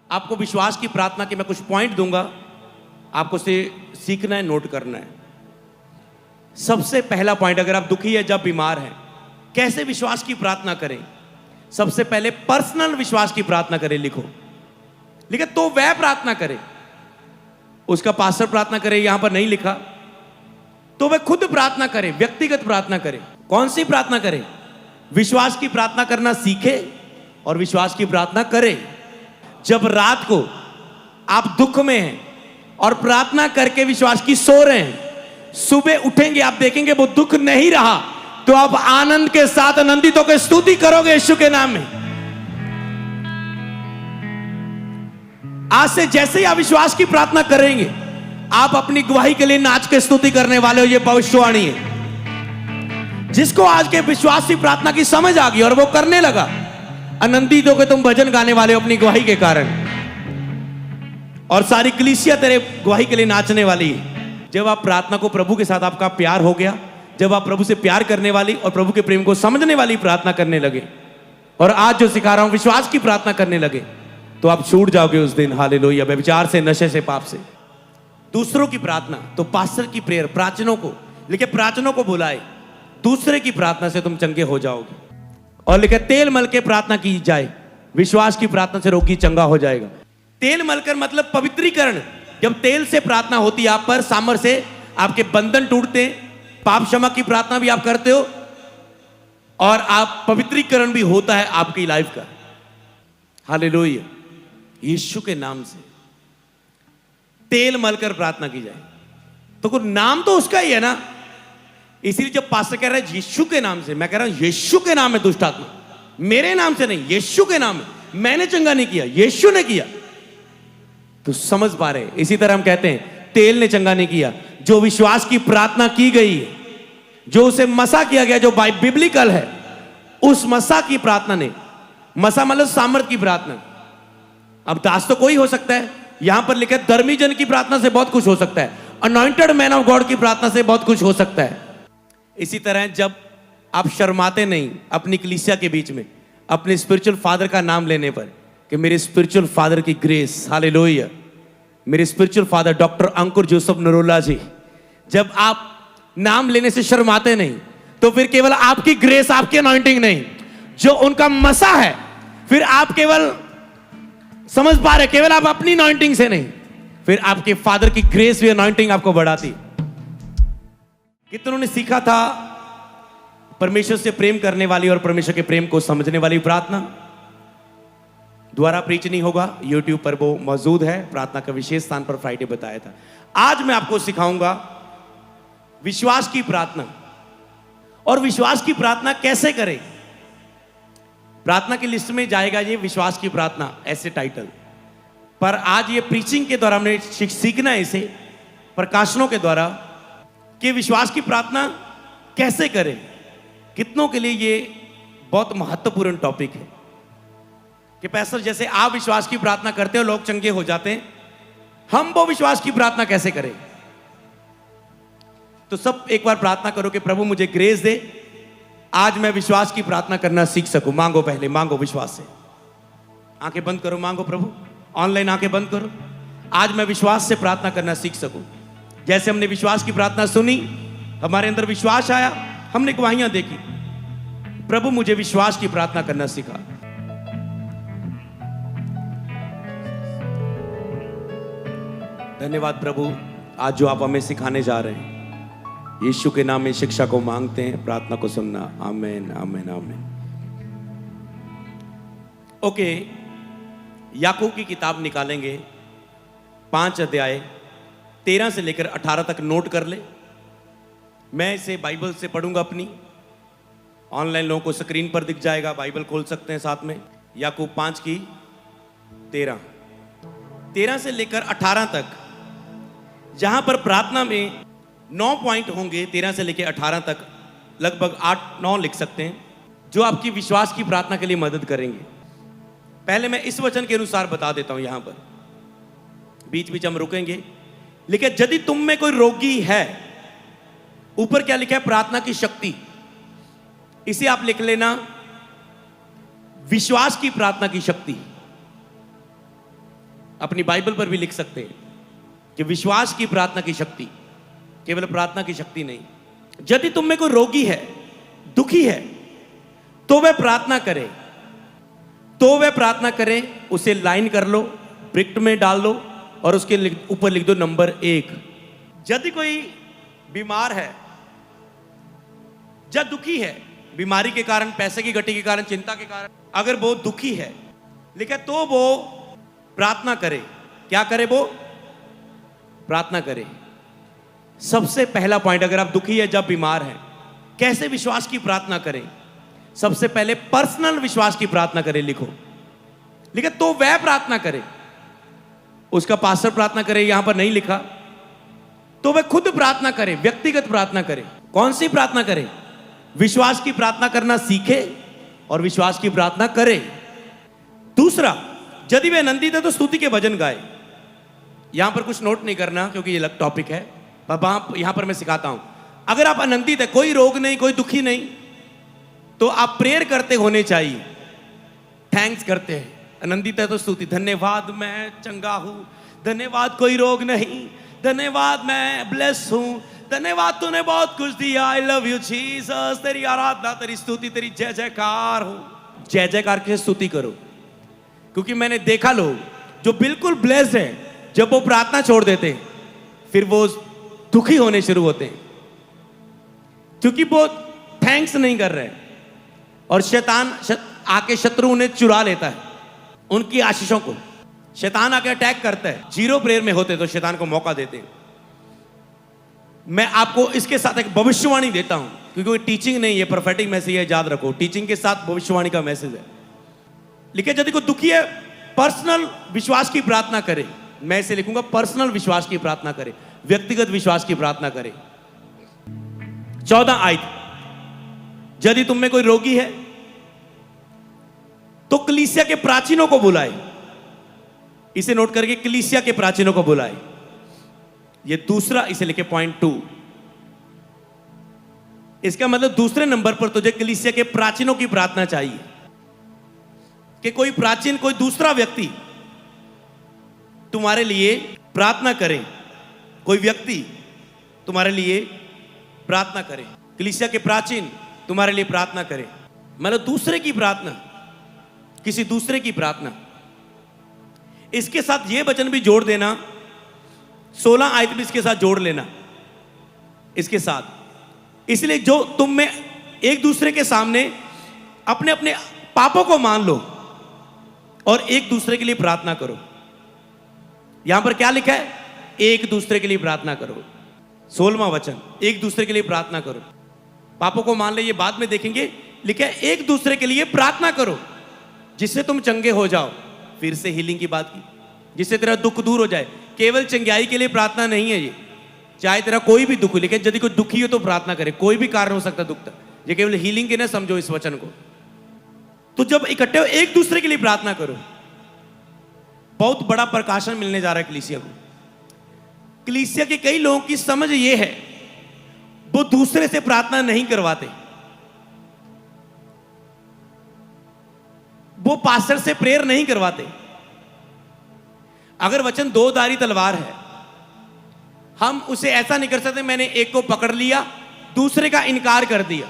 आपको विश्वास की प्रार्थना के मैं कुछ पॉइंट दूंगा, आपको से सीखना है, नोट करना है। सबसे पहला पॉइंट, अगर आप दुखी है, जब बीमार हैं, कैसे विश्वास की प्रार्थना करें। सबसे पहले पर्सनल विश्वास की प्रार्थना करें। लिखो तो वह प्रार्थना करे, उसका पास्टर प्रार्थना करे, यहां पर नहीं लिखा, तो वह खुद प्रार्थना करे, व्यक्तिगत प्रार्थना करे। कौन सी प्रार्थना करे? विश्वास की प्रार्थना करना सीखे और विश्वास की प्रार्थना करे। जब रात को आप दुख में हैं और प्रार्थना करके विश्वास की सो रहे हैं, सुबह उठेंगे, आप देखेंगे वो दुख नहीं रहा, तो आप आनंद के साथ आनंदित होकर स्तुति करोगे यीशु के नाम में। आज से जैसे ही आप विश्वास की प्रार्थना करेंगे, आप अपनी गवाही के लिए नाच के स्तुति करने वाले हो। ये भविष्यवाणी है। जिसको आज के विश्वास की प्रार्थना की समझ आ गई और वो करने लगा, आनंदित होकर तुम भजन गाने वाले हो अपनी गवाही के कारण, और सारी कलीसिया तेरे गवाही के लिए नाचने वाली है। जब आप प्रार्थना को प्रभु के साथ आपका प्यार हो गया, जब आप प्रभु से प्यार करने वाली और प्रभु के प्रेम को समझने वाली प्रार्थना करने लगे, और आज जो सिखा रहा हूं विश्वास की प्रार्थना करने लगे, तो आप छूट जाओगे उस दिन। हालेलुया। व्यभिचार से, नशे से, पाप से। दूसरों की प्रार्थना, तो पास्टर की प्रेयर, प्राचनों को लिखे, प्राचनों को बुलाए, दूसरे की प्रार्थना से तुम चंगे हो जाओगे। और लिखे तेल मल के प्रार्थना की जाए, विश्वास की प्रार्थना से रोगी चंगा हो जाएगा। तेल मलकर मतलब पवित्रीकरण। जब तेल से प्रार्थना होती है आप पर, सामर से आपके बंधन टूटते हैं, पाप क्षमा की प्रार्थना भी आप करते हो, और आप पवित्रीकरण भी होता है आपकी लाइफ का। हालेलुया। यीशु के नाम से तेल मलकर प्रार्थना की जाए, तो नाम तो उसका ही है ना। इसीलिए जब पास्टर कह रहा है यीशु के नाम से, मैं कह रहा हूं यीशु के नाम है दुष्ट आत्मा, मेरे नाम से नहीं, यीशु के नाम है। मैंने चंगा नहीं किया, यीशु ने किया। तो समझ पा रहे? इसी तरह हम कहते हैं तेल ने चंगा नहीं किया, जो विश्वास की प्रार्थना की गई है, जो उसे मसा किया गया, जो बिब्लिकल है, उस मसा की प्रार्थना ने, मसा मतलब सामर्थ की प्रार्थना। अब दास तो कोई हो सकता है, यहां पर लिखा है धर्मी जन की प्रार्थना से बहुत कुछ हो सकता है, अनॉइंटेड मैन ऑफ गॉड की प्रार्थना से बहुत कुछ हो सकता है। इसी तरह जब आप शर्माते नहीं अपनी कलीसिया के बीच में अपने स्पिरिचुअल फादर का नाम लेने पर, कि मेरे स्पिरिचुअल फादर की ग्रेस, हालेलुया, मेरे स्पिरिचुअल फादर डॉक्टर अंकुर जोसेफ नरोला जी, जब आप नाम लेने से शर्माते नहीं, तो फिर केवल आपकी ग्रेस, आपकी अनॉइंटिंग नहीं, जो उनका मसा है, फिर आप केवल समझ पा रहे, केवल आप अपनी अनॉइंटिंग से नहीं, फिर आपके फादर की ग्रेस भी अनॉइंटिंग आपको बढ़ाती। कितनों ने सीखा था परमेश्वर से प्रेम करने वाली और परमेश्वर के प्रेम को समझने वाली प्रार्थना। द्वारा प्रीच नहीं होगा, यूट्यूब पर वो मौजूद है, प्रार्थना का विशेष स्थान पर फ्राइडे बताया था। आज मैं आपको सिखाऊंगा विश्वास की प्रार्थना, और विश्वास की प्रार्थना कैसे करें। प्रार्थना की लिस्ट में जाएगा ये विश्वास की प्रार्थना ऐसे टाइटल, पर आज ये प्रीचिंग के द्वारा हमने सीखना है इसे प्रकाशनों के द्वारा, कि विश्वास की प्रार्थना कैसे करें। कितनों के लिए ये बहुत महत्वपूर्ण टॉपिक है कि पैसर जैसे आप विश्वास की प्रार्थना करते हो, लोग चंगे हो जाते हैं, हम वो विश्वास की प्रार्थना कैसे करें। तो सब एक बार प्रार्थना करो कि प्रभु मुझे ग्रेस दे, आज मैं विश्वास की प्रार्थना करना सीख सकूं। मांगो, पहले मांगो विश्वास से। आंखें बंद करो, मांगो प्रभु। ऑनलाइन आंखें बंद करो, आज मैं विश्वास से प्रार्थना करना सीख सकूं। जैसे हमने विश्वास की प्रार्थना सुनी, हमारे अंदर विश्वास आया, हमने गवाहियां देखी, प्रभु मुझे विश्वास की प्रार्थना करना सिखा। धन्यवाद प्रभु, आज जो आप हमें सिखाने जा रहे हैं, यीशु के नाम में शिक्षा को मांगते हैं, प्रार्थना को सुनना। आमीन, आमीन, आमीन। ओके, याकूब की किताब निकालेंगे, 5 अध्याय 13 से लेकर 18 तक नोट कर ले। मैं इसे बाइबल से पढ़ूंगा अपनी, ऑनलाइन लोगों को स्क्रीन पर दिख जाएगा, बाइबल खोल सकते हैं साथ में। याकूब 5 की 13 से लेकर 18 तक, जहां पर प्रार्थना में 9 पॉइंट होंगे। 13 से लेकर 18 तक लगभग 8-9 लिख सकते हैं, जो आपकी विश्वास की प्रार्थना के लिए मदद करेंगे। पहले मैं इस वचन के अनुसार बता देता हूं, यहां पर बीच बीच हम रुकेंगे। लिखे यदि तुम में कोई रोगी है, ऊपर क्या लिखा है, प्रार्थना की शक्ति, इसे आप लिख लेना विश्वास की प्रार्थना की शक्ति। अपनी बाइबल पर भी लिख सकते हैं कि विश्वास की प्रार्थना की शक्ति, केवल प्रार्थना की शक्ति नहीं। यदि तुम में कोई रोगी है, दुखी है, तो वह प्रार्थना करे, उसे लाइन कर लो, ब्रिक्ट में डाल लो और उसके ऊपर लिख दो नंबर 1। यदि कोई बीमार है या दुखी है, बीमारी के कारण, पैसे की गति के कारण, चिंता के कारण, अगर वो दुखी है लिखा, तो वो प्रार्थना करे। क्या करे? वो प्रार्थना करे। सबसे पहला पॉइंट, अगर आप दुखी है, जब बीमार है, कैसे विश्वास की प्रार्थना करें? सबसे पहले पर्सनल विश्वास की प्रार्थना करें। लिखो तो वह प्रार्थना करे, उसका पास्टर प्रार्थना करे, यहां पर नहीं लिखा, तो वह खुद प्रार्थना करे, व्यक्तिगत प्रार्थना करे। कौन सी प्रार्थना करे? विश्वास की प्रार्थना करना सीखे और विश्वास की प्रार्थना करे। दूसरा, यदि वह आनंदित है तो स्तुति के भजन गाए। यहां पर कुछ नोट नहीं करना क्योंकि ये अलग टॉपिक है, यहां पर मैं सिखाता हूं। अगर आप आनंदित है, कोई रोग नहीं, कोई दुखी नहीं, तो आप प्रेयर करते होने चाहिए, थैंक्स करते हैं। आनंदित है तो स्तुति, धन्यवाद मैं चंगा हूं, धन्यवाद कोई रोग नहीं, धन्यवाद मैं ब्लेस हूं, धन्यवाद तूने बहुत कुछ दिया, आई लव यू जीसस, तेरी आराधना, तेरी स्तुति, तेरी जय जयकार हो। जय जयकार के स्तुति करो, क्योंकि मैंने देखा लोग जो बिल्कुल ब्लेस्ड हैं, जब वो प्रार्थना छोड़ देते हैं, फिर वो दुखी होने शुरू होते हैं, क्योंकि वो थैंक्स नहीं कर रहे, और शैतान आके शत्रु उन्हें चुरा लेता है, उनकी आशीषों को शैतान आके अटैक करता है। जीरो प्रेयर में होते तो शैतान को मौका देते हैं। मैं आपको इसके साथ एक भविष्यवाणी देता हूं, क्योंकि टीचिंग नहीं है, प्रोफेटिक मैसेज है, याद रखो, टीचिंग के साथ भविष्यवाणी का मैसेज है। लिखे, यदि कोई दुखी है, पर्सनल विश्वास की प्रार्थना करे। मैं इसे लिखूंगा, पर्सनल विश्वास की प्रार्थना करे, व्यक्तिगत विश्वास की प्रार्थना करे। 14 आयत, यदि तुम में कोई रोगी है तो कलीसिया के प्राचीनों को बुलाए। इसे नोट करके, कलीसिया के प्राचीनों को बुलाए। ये दूसरा, इसे लिखे पॉइंट 2। इसका मतलब दूसरे नंबर पर तुझे कलीसिया के प्राचीनों की प्रार्थना चाहिए, कि कोई प्राचीन, कोई दूसरा व्यक्ति तुम्हारे लिए प्रार्थना करे, कोई व्यक्ति तुम्हारे लिए प्रार्थना करे, कलीसिया के प्राचीन तुम्हारे लिए प्रार्थना करे। मतलब दूसरे की प्रार्थना, किसी दूसरे की प्रार्थना। इसके साथ ये वचन भी जोड़ देना, 16 आयत भी इसके साथ जोड़ लेना इसके साथ। इसलिए जो तुम में एक दूसरे के सामने अपने अपने पापों को मान लो और एक दूसरे के लिए प्रार्थना करो। यहां पर क्या लिखा है? एक दूसरे के लिए प्रार्थना करो। 16वां वचन, एक दूसरे के लिए प्रार्थना करो। पापों को मान ले, ये बाद में देखेंगे। लिखा है एक दूसरे के लिए प्रार्थना करो जिससे तुम चंगे हो जाओ। फिर से हीलिंग की बात की, जिससे तेरा दुख दूर हो जाए। केवल चंगाई के लिए प्रार्थना नहीं है ये, चाहे तेरा कोई भी दुख, लेकिन यदि कोई दुखी हो तो प्रार्थना करे। कोई भी कारण हो सकता दुख तक, ये केवल हीलिंग के ना समझो इस वचन को। तो जब इकट्ठे हो, एक दूसरे के लिए प्रार्थना करो। बहुत बड़ा प्रकाशन मिलने जा रहा है कलीसिया को। कलीसिया के कई लोगों की समझ ये है, वो दूसरे से प्रार्थना नहीं करवाते, वो पास्टर से प्रेयर नहीं करवाते। अगर वचन दो धारी तलवार है, हम उसे ऐसा नहीं कर सकते मैंने एक को पकड़ लिया, दूसरे का इनकार कर दिया।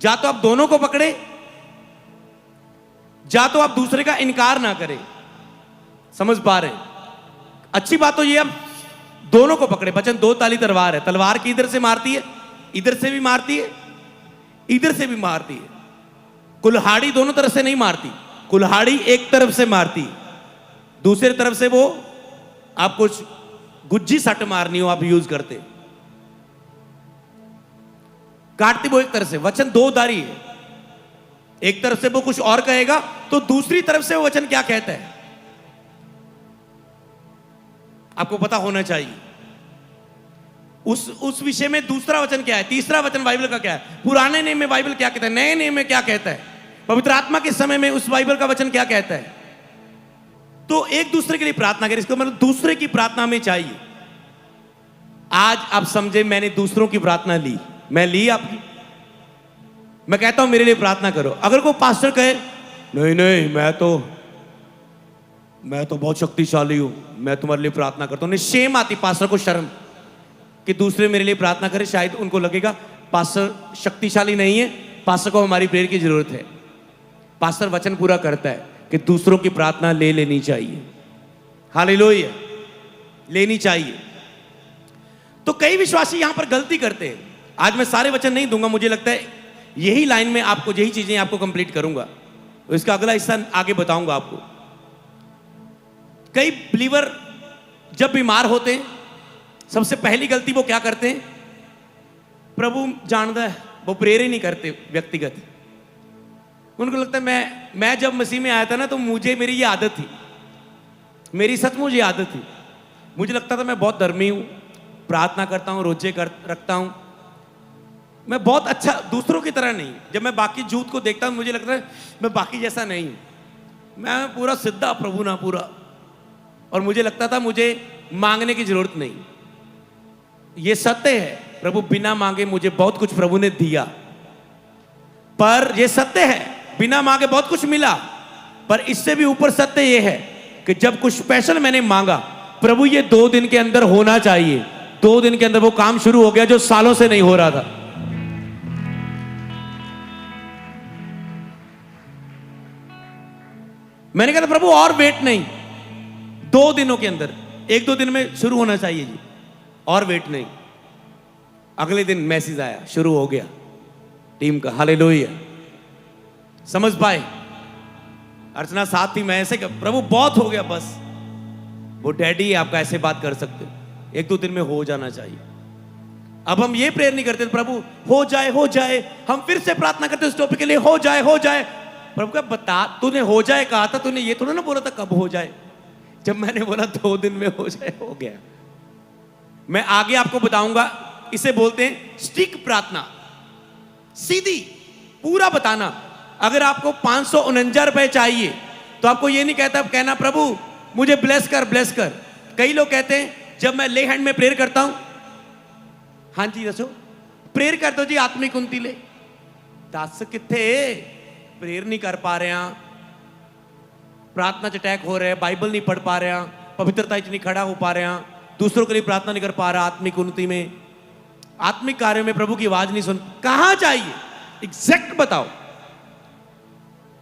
या तो आप दोनों को पकड़े, या तो आप दूसरे का इनकार ना करें। समझ पा रहे हैं? अच्छी बात तो ये, आप दोनों को पकड़े। वचन दो ताली तलवार है। तलवार की इधर से मारती है, इधर से भी मारती है, इधर से भी मारती है। कुल्हाड़ी दोनों तरफ से नहीं मारती, कुल्हाड़ी एक तरफ से मारती, दूसरी तरफ से वो आप कुछ गुज्जी सट मारनी हो आप यूज करते, काटती वो एक तरफ से। वचन दो धारी है, एक तरफ से वो कुछ और कहेगा तो दूसरी तरफ से वो वचन क्या कहता है आपको पता होना चाहिए। उस विषय में दूसरा वचन क्या है, तीसरा वचन बाइबल का क्या है, पुराने नियम में बाइबल क्या कहता है, नए नियम में क्या कहता है, पवित्र आत्मा के समय में उस बाइबल का वचन क्या कहता है। तो एक दूसरे के लिए प्रार्थना करें। इसको मतलब दूसरे की प्रार्थना में चाहिए। आज आप समझे, मैंने दूसरों की प्रार्थना ली, मैं ली आपकी। मैं कहता हूं मेरे लिए प्रार्थना करो। अगर कोई पास्टर कहे नहीं नहीं मैं तो मैं तो बहुत शक्तिशाली हूं, मैं तुम्हारे लिए प्रार्थना करता हूं। उन्हें शेम आती, पास्टर को शर्म कि दूसरे मेरे लिए प्रार्थना करे, शायद उनको लगेगा पास्टर शक्तिशाली नहीं है, पास्टर को हमारी प्रेयर की जरूरत है। पास्टर वचन पूरा करता है कि दूसरों की प्रार्थना ले लेनी चाहिए, हालेलुया, लेनी चाहिए। तो कई विश्वासी यहां पर गलती करते हैं। आज मैं सारे वचन नहीं दूंगा, मुझे लगता है यही लाइन में आपको यही चीजें आपको कंप्लीट करूंगा, तो इसका अगला हिस्सा आगे बताऊंगा आपको। कई बिलीवर जब बीमार होते हैं, सबसे पहली गलती वो क्या करते हैं? प्रभु जानता है, वो प्रेयर ही नहीं करते व्यक्तिगत। उनको लगता है मैं जब मसीह में आया था ना, तो मुझे मेरी ये आदत थी, मेरी सचमुच ये आदत थी। मुझे लगता था मैं बहुत धर्मी हूं, प्रार्थना करता हूं, रोजे रखता हूं, मैं बहुत अच्छा, दूसरों की तरह नहीं। जब मैं बाकी जूत को देखता हूं, मुझे लगता है मैं बाकी जैसा नहीं हूं, मैं पूरा सिद्धा प्रभु ना पूरा। और मुझे लगता था मुझे मांगने की जरूरत नहीं। ये सत्य है, प्रभु बिना मांगे मुझे बहुत कुछ प्रभु ने दिया, पर यह सत्य है बिना मांगे बहुत कुछ मिला। पर इससे भी ऊपर सत्य यह है कि जब कुछ स्पेशल मैंने मांगा, प्रभु ये 2 दिन के अंदर होना चाहिए, 2 दिन के अंदर वो काम शुरू हो गया जो सालों से नहीं हो रहा था। मैंने कहा था प्रभु और वेट नहीं, 2 दिनों के अंदर, 1-2 दिन में शुरू होना चाहिए जी, और वेट नहीं। अगले दिन मैसेज आया, शुरू हो गया टीम का, हालेलुया। समझ पाए? अर्चना साथ थी, मैं ऐसे प्रभु बहुत हो गया, बस वो डैडी है आपका, ऐसे बात कर सकते, 1-2 दिन में हो जाना चाहिए। अब हम ये प्रेयर नहीं करते प्रभु हो जाए हो जाए, हम फिर से प्रार्थना करते उस टॉपिक के लिए, हो जाए हो जाए। प्रभु का बता, तूने हो जाए कहा था, तूने ये थोड़ा ना बोला था कब हो जाए। जब मैंने बोला 2 दिन में हो जाए, हो गया। मैं आगे आपको बताऊंगा, इसे बोलते हैं स्टिक प्रार्थना, सीधी पूरा बताना। अगर आपको 549 रुपए चाहिए तो आपको ये नहीं कहना प्रभु मुझे ब्लेस कर ब्लेस कर। कई लोग कहते हैं जब मैं ले हैंड में प्रेयर करता हूं, हाँ जी दसो प्रेयर कर दो जी, आत्मिक उन्नति ले। दस किथे प्रेयर नहीं कर पा रहे हैं, प्रार्थना च अटैक हो रहे हैं, बाइबल नहीं पढ़ पा रहे हैं, पवित्रता च नहीं खड़ा हो पा रहे हैं, दूसरों के लिए प्रार्थना नहीं कर पा रहा, आत्मिक उन्नति में, आत्मिक कार्यों में प्रभु की आवाज नहीं सुन। कहां चाहिए एग्जैक्ट बताओ।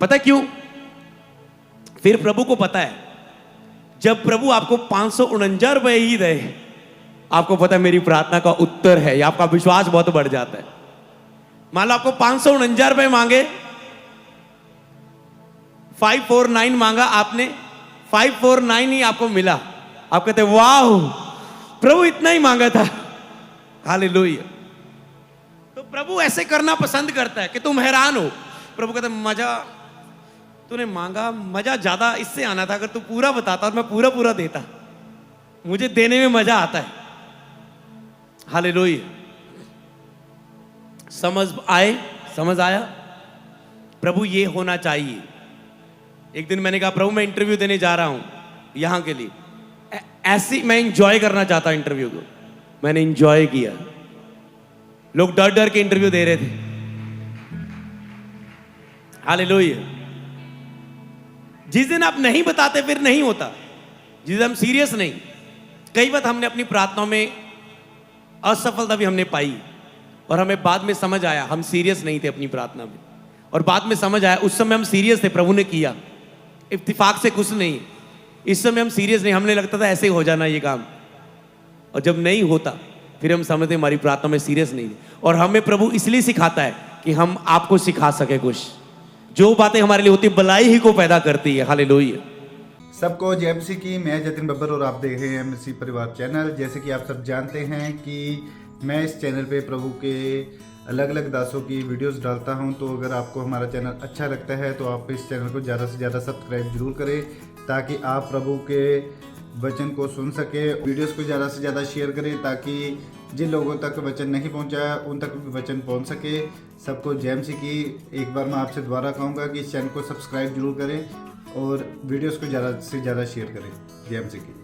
पता क्यों? फिर प्रभु को पता है, जब प्रभु आपको 549 रुपए ही दे, आपको पता है मेरी प्रार्थना का उत्तर है, या आपका विश्वास बहुत बढ़ जाता है। मान लो आपको 549 रुपए मांगे, 549 मांगा आपने, 549 ही आपको मिला, आप कहते वाह प्रभु इतना ही मांगा था, हालेलुया। तो प्रभु ऐसे करना पसंद करता है कि तुम हैरान हो। प्रभु कहते मजा तूने मांगा, मजा ज्यादा इससे आना था, अगर तू पूरा बताता और मैं पूरा पूरा देता, मुझे देने में मजा आता है, हालेलुया। समझ आया? प्रभु ये होना चाहिए। एक दिन मैंने कहा प्रभु मैं इंटरव्यू देने जा रहा हूं यहां के लिए, ऐसी मैं इंजॉय करना चाहता इंटरव्यू को। मैंने इंजॉय किया, लोग डर डर के इंटरव्यू दे रहे थे, हालेलुया। जिस दिन आप नहीं बताते फिर नहीं होता, जिस दिन हम सीरियस नहीं। कई बार हमने अपनी प्रार्थनाओं में असफलता भी हमने पाई, और हमें बाद में समझ आया हम सीरियस नहीं थे अपनी प्रार्थना में, और बाद में समझ आया उस समय हम सीरियस थे, प्रभु ने किया, इत्तेफाक से कुछ नहीं। इस समय हम सीरियस नहीं, हमने लगता था ऐसे ही हो जाना ये काम, और जब नहीं होता फिर हम समझते हमारी प्रार्थना में सीरियस नहीं। और हमें प्रभु इसलिए सिखाता है कि हम आपको सिखा सके कुछ, जो बातें हमारे लिए होती है भलाई ही को पैदा करती है, हालेलुया। सबको जय मसीह की। मैं जतिन बब्बर और आप देख रहे हैं मसीह परिवार चैनल। जैसे कि आप सब जानते हैं कि मैं इस चैनल पे प्रभु के अलग अलग दासों की वीडियोस डालता हूं, तो अगर आपको हमारा चैनल अच्छा लगता है तो आप इस चैनल को ज़्यादा से ज़्यादा सब्सक्राइब जरूर करें, ताकि आप प्रभु के वचन को सुन सके। वीडियोस को ज़्यादा से ज़्यादा शेयर करें, ताकि जिन लोगों तक वचन नहीं पहुंचा उन तक भी वचन पहुंच सके। सबको जय मसीह की। एक बार मैं आपसे दोबारा कहूँगा कि इस चैनल को सब्सक्राइब जरूर करें और वीडियोस को ज़्यादा से ज़्यादा शेयर करें। जय मसीह की।